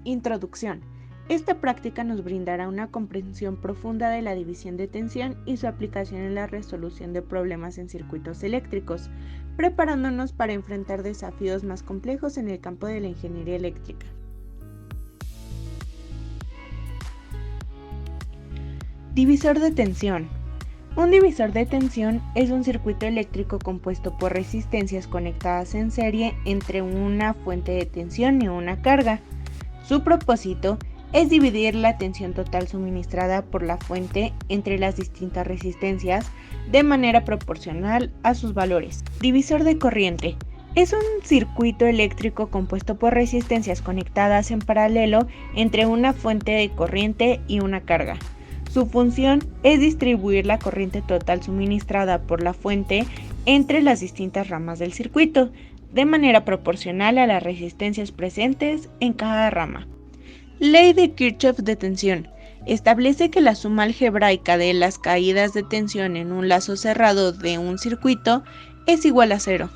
Introducción. Esta práctica nos brindará una comprensión profunda de la división de tensión y su aplicación en la resolución de problemas en circuitos eléctricos, preparándonos para enfrentar desafíos más complejos en el campo de la ingeniería eléctrica. Divisor de tensión. Un divisor de tensión es un circuito eléctrico compuesto por resistencias conectadas en serie entre una fuente de tensión y una carga. Su propósito es dividir la tensión total suministrada por la fuente entre las distintas resistencias de manera proporcional a sus valores. Divisor de corriente. Es un circuito eléctrico compuesto por resistencias conectadas en paralelo entre una fuente de corriente y una carga. Su función es distribuir la corriente total suministrada por la fuente entre las distintas ramas del circuito, de manera proporcional a las resistencias presentes en cada rama. Ley de Kirchhoff de tensión. Establece que la suma algebraica de las caídas de tensión en un lazo cerrado de un circuito es igual a 0.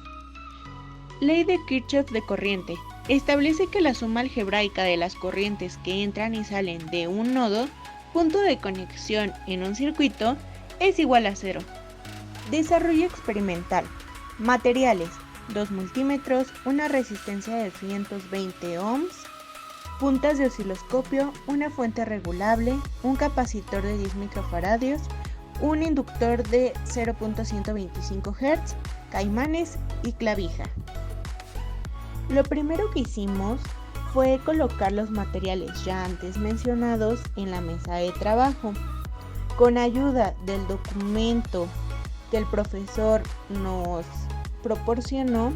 Ley de Kirchhoff de corriente. Establece que la suma algebraica de las corrientes que entran y salen de un nodo, punto de conexión en un circuito, es igual a 0. Desarrollo experimental. Materiales: 2 multímetros, una resistencia de 220 ohms, puntas de osciloscopio, una fuente regulable, un capacitor de 10 microfaradios, un inductor de 0.125 Hz, caimanes y clavija. Lo primero que hicimos fue colocar los materiales ya antes mencionados en la mesa de trabajo. Con ayuda del documento que el profesor nos proporcionó,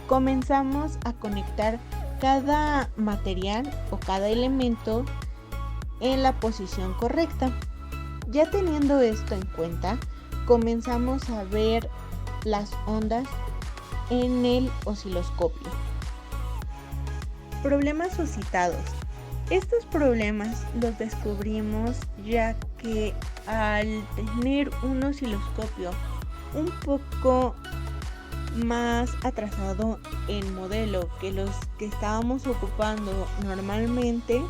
comenzamos a conectar cada material o cada elemento en la posición correcta. Ya teniendo esto en cuenta, comenzamos a ver las ondas en el osciloscopio. Problemas suscitados. Estos problemas los descubrimos ya que al tener un osciloscopio un poco más atrasado en modelo que los que estábamos ocupando normalmente,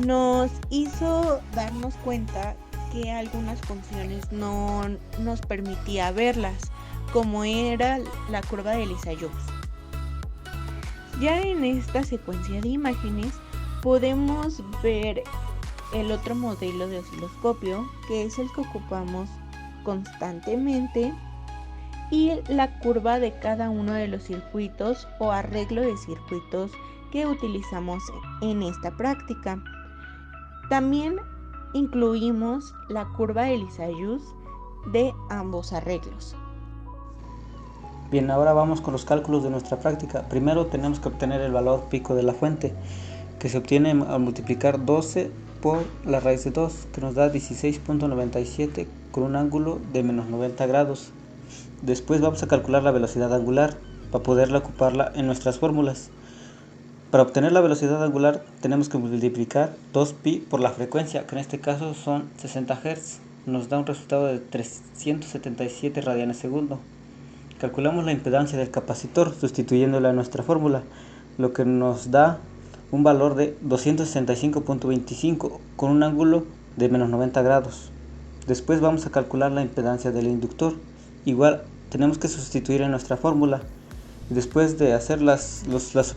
nos hizo darnos cuenta que algunas funciones no nos permitía verlas, como era la curva de Lissajous. Ya en esta secuencia de imágenes podemos ver el otro modelo de osciloscopio, que es el que ocupamos constantemente, y la curva de cada uno de los circuitos o arreglo de circuitos que utilizamos en esta práctica. También incluimos la curva de Lissajous de ambos arreglos. Bien, ahora vamos con los cálculos de nuestra práctica. Primero tenemos que obtener el valor pico de la fuente, que se obtiene al multiplicar 12 por la raíz de 2, que nos da 16.97 con un ángulo de menos 90 grados. Después vamos a calcular la velocidad angular para poderla ocuparla en nuestras fórmulas. Para obtener la velocidad angular tenemos que multiplicar 2pi por la frecuencia, que en este caso son 60 Hz. Nos da un resultado de 377 radianes segundo. Calculamos la impedancia del capacitor sustituyéndola a nuestra fórmula, lo que nos da un valor de 265.25 con un ángulo de menos 90 grados. Después vamos a calcular la impedancia del inductor. Igual tenemos que sustituir en nuestra fórmula. Después de hacer las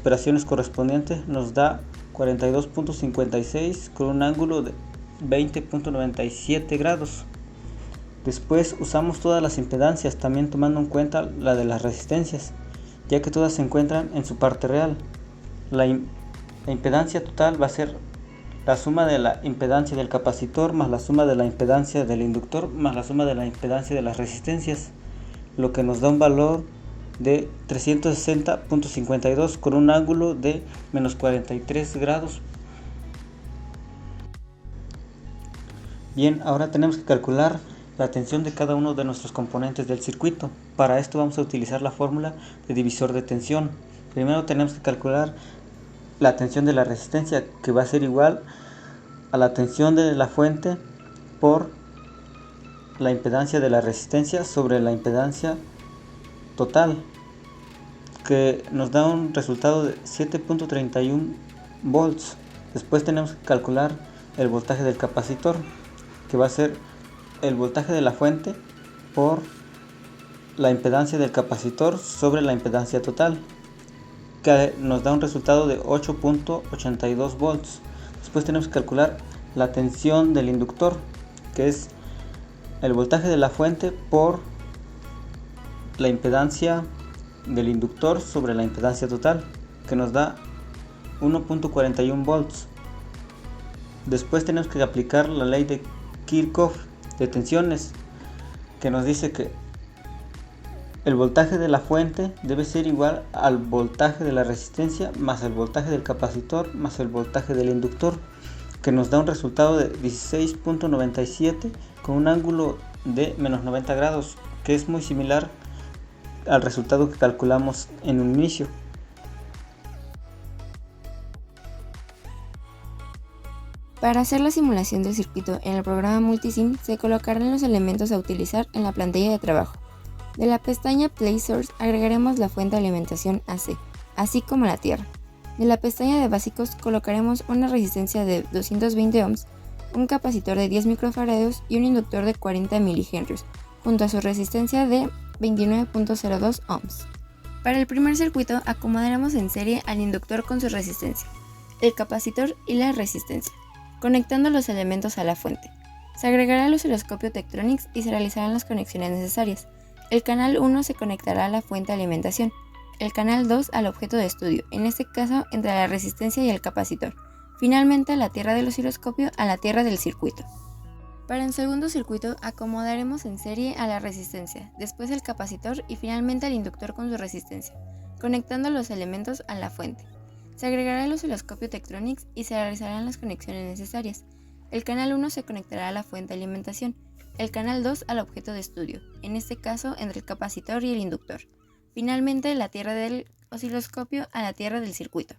operaciones correspondientes nos da 42.56 con un ángulo de 20.97 grados. Después usamos todas las impedancias, también tomando en cuenta la de las resistencias, ya que todas se encuentran en su parte real. La impedancia total va a ser la suma de la impedancia del capacitor más la suma de la impedancia del inductor más la suma de la impedancia de las resistencias, lo que nos da un valor de 360.52 con un ángulo de menos 43 grados. Bien, ahora tenemos que calcular la tensión de cada uno de nuestros componentes del circuito. Para esto vamos a utilizar la fórmula de divisor de tensión. Primero tenemos que calcular la tensión de la resistencia, que va a ser igual a la tensión de la fuente por la impedancia de la resistencia sobre la impedancia total. que nos da un resultado de 7.31 volts. Después tenemos que calcular el voltaje del capacitor, que va a ser el voltaje de la fuente por la impedancia del capacitor sobre la impedancia total, que nos da un resultado de 8.82 volts. Después tenemos que calcular la tensión del inductor, que es el voltaje de la fuente por la impedancia del inductor sobre la impedancia total, que nos da 1.41 volts. Después tenemos que aplicar la ley de Kirchhoff de tensiones, que nos dice que el voltaje de la fuente debe ser igual al voltaje de la resistencia más el voltaje del capacitor más el voltaje del inductor, que nos da un resultado de 16.97 con un ángulo de menos 90 grados, que es muy similar al resultado que calculamos en un inicio. Para hacer la simulación del circuito en el programa Multisim se colocarán los elementos a utilizar en la plantilla de trabajo. De la pestaña Play Source agregaremos la fuente de alimentación AC, así como la tierra. De la pestaña de básicos colocaremos una resistencia de 220 ohms, un capacitor de 10 microfarados y un inductor de 40 milihenrios, junto a su resistencia de 29.02 ohms. Para el primer circuito acomodaremos en serie al inductor con su resistencia, el capacitor y la resistencia, conectando los elementos a la fuente. Se agregará el osciloscopio Tektronix y se realizarán las conexiones necesarias. El canal 1 se conectará a la fuente de alimentación, el canal 2 al objeto de estudio, en este caso entre la resistencia y el capacitor. Finalmente la tierra del osciloscopio a la tierra del circuito. Para el segundo circuito acomodaremos en serie a la resistencia, después el capacitor y finalmente el inductor con su resistencia, conectando los elementos a la fuente. Se agregará el osciloscopio Tektronix y se realizarán las conexiones necesarias. El canal 1 se conectará a la fuente de alimentación, el canal 2 al objeto de estudio, en este caso entre el capacitor y el inductor. Finalmente la tierra del osciloscopio a la tierra del circuito.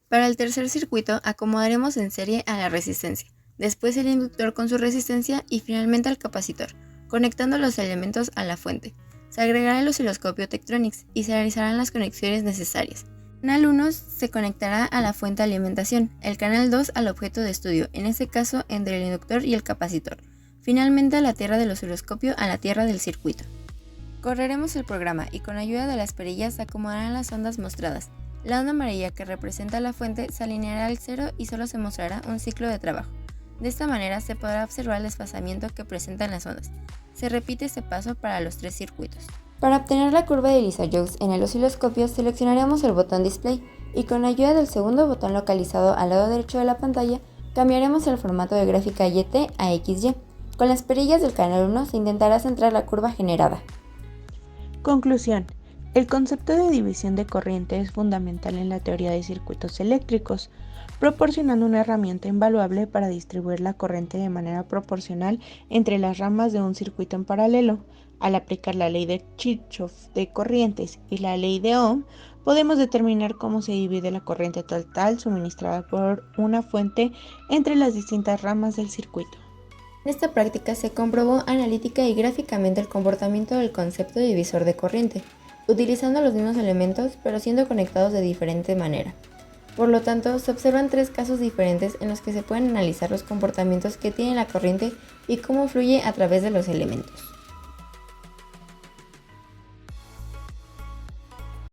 Para el tercer circuito acomodaremos en serie a la resistencia, después el inductor con su resistencia y finalmente al capacitor, conectando los elementos a la fuente. Se agregará el osciloscopio Tektronix y se realizarán las conexiones necesarias. El canal 1 se conectará a la fuente de alimentación, el canal 2 al objeto de estudio, en este caso entre el inductor y el capacitor. Finalmente la tierra del osciloscopio a la tierra del circuito. Correremos el programa y con ayuda de las perillas se acomodarán las ondas mostradas. La onda amarilla que representa la fuente se alineará al 0 y solo se mostrará un ciclo de trabajo. De esta manera se podrá observar el desfasamiento que presentan las ondas. Se repite este paso para los tres circuitos. Para obtener la curva de Lisa-Jones en el osciloscopio seleccionaremos el botón Display y con ayuda del segundo botón localizado al lado derecho de la pantalla cambiaremos el formato de gráfica YT a XY. Con las perillas del canal 1 se intentará centrar la curva generada. Conclusión. El concepto de división de corriente es fundamental en la teoría de circuitos eléctricos, proporcionando una herramienta invaluable para distribuir la corriente de manera proporcional entre las ramas de un circuito en paralelo. Al aplicar la ley de Kirchhoff de corrientes y la ley de Ohm, podemos determinar cómo se divide la corriente total suministrada por una fuente entre las distintas ramas del circuito. En esta práctica se comprobó analítica y gráficamente el comportamiento del concepto de divisor de corriente, utilizando los mismos elementos pero siendo conectados de diferente manera. Por lo tanto, se observan tres casos diferentes en los que se pueden analizar los comportamientos que tiene la corriente y cómo fluye a través de los elementos.